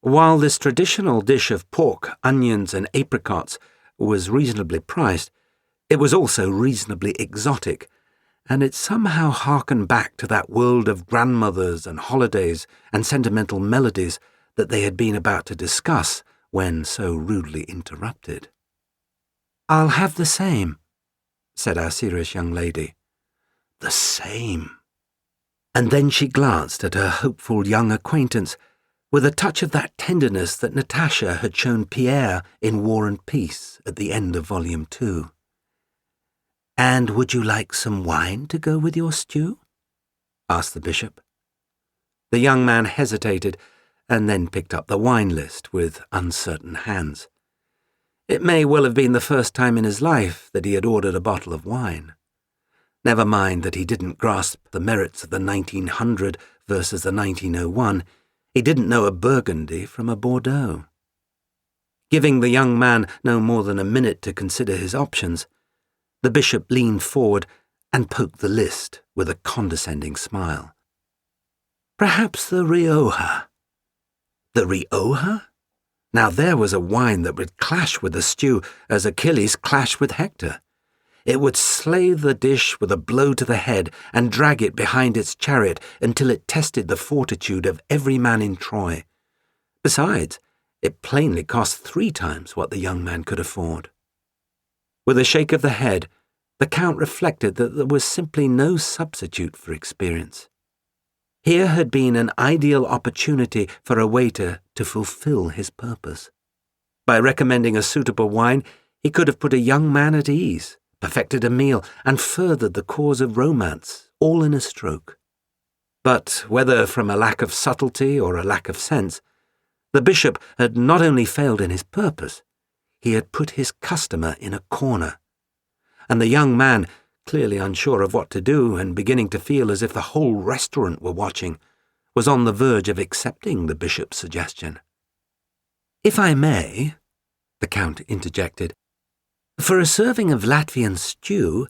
While this traditional dish of pork, onions, and apricots was reasonably priced, it was also reasonably exotic, and it somehow harkened back to that world of grandmothers and holidays and sentimental melodies that they had been about to discuss when so rudely interrupted. "I'll have the same," said our serious young lady. "The same." And then she glanced at her hopeful young acquaintance with a touch of that tenderness that Natasha had shown Pierre in War and Peace at the end of Volume 2. "And would you like some wine to go with your stew?" asked the bishop. The young man hesitated and then picked up the wine list with uncertain hands. It may well have been the first time in his life that he had ordered a bottle of wine. Never mind that he didn't grasp the merits of the 1900 versus the 1901. He didn't know a Burgundy from a Bordeaux. Giving the young man no more than a minute to consider his options, the bishop leaned forward and poked the list with a condescending smile. "Perhaps the Rioja." The Rioja? Now there was a wine that would clash with the stew as Achilles clashed with Hector. It would slay the dish with a blow to the head and drag it behind its chariot until it tested the fortitude of every man in Troy. Besides, it plainly cost 3 times what the young man could afford. With a shake of the head, the Count reflected that there was simply no substitute for experience. Here had been an ideal opportunity for a waiter to fulfill his purpose. By recommending a suitable wine, he could have put a young man at ease, perfected a meal, and furthered the cause of romance, all in a stroke. But whether from a lack of subtlety or a lack of sense, the bishop had not only failed in his purpose, he had put his customer in a corner. And the young man, clearly unsure of what to do and beginning to feel as if the whole restaurant were watching, was on the verge of accepting the bishop's suggestion. "If I may," the Count interjected, "for a serving of Latvian stew,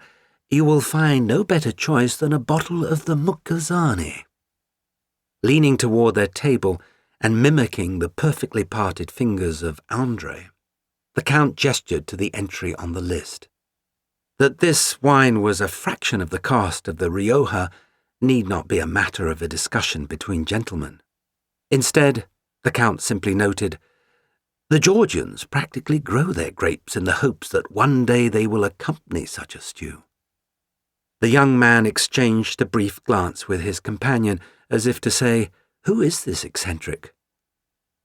you will find no better choice than a bottle of the Mukkazani." Leaning toward their table and mimicking the perfectly parted fingers of André, the Count gestured to the entry on the list. That this wine was a fraction of the cost of the Rioja need not be a matter of a discussion between gentlemen. Instead, the Count simply noted, "The Georgians practically grow their grapes in the hopes that one day they will accompany such a stew." The young man exchanged a brief glance with his companion as if to say, "Who is this eccentric?"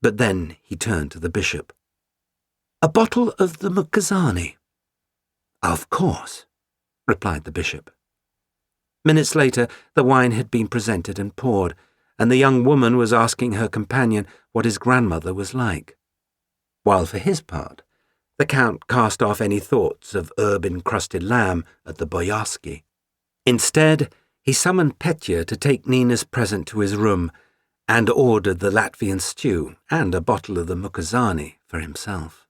But then he turned to the bishop. "A bottle of the Mukkazani." "Of course," replied the bishop. Minutes later, the wine had been presented and poured, and the young woman was asking her companion what his grandmother was like. While for his part, the Count cast off any thoughts of herb-encrusted lamb at the Boyarsky. Instead, he summoned Petya to take Nina's present to his room and ordered the Latvian stew and a bottle of the Mukkazani for himself.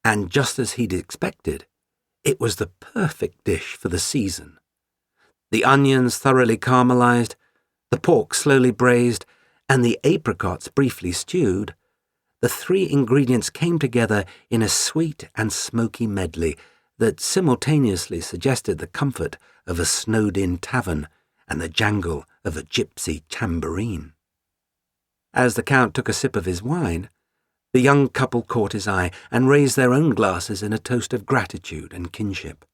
And just as he'd expected, it was the perfect dish for the season. The onions thoroughly caramelized, the pork slowly braised, and the apricots briefly stewed, the 3 ingredients came together in a sweet and smoky medley that simultaneously suggested the comfort of a snowed-in tavern and the jangle of a gypsy tambourine. As the Count took a sip of his wine, the young couple caught his eye and raised their own glasses in a toast of gratitude and kinship.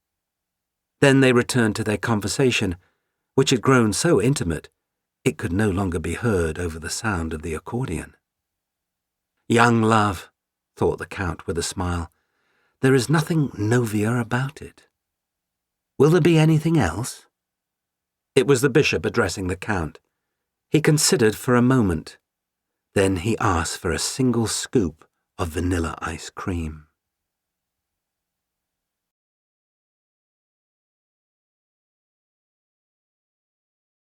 Then they returned to their conversation, which had grown so intimate it could no longer be heard over the sound of the accordion. "Young love," thought the Count with a smile, "there is nothing novia about it. Will there be anything else?" It was the bishop addressing the Count. He considered for a moment. Then he asked for a single scoop of vanilla ice cream.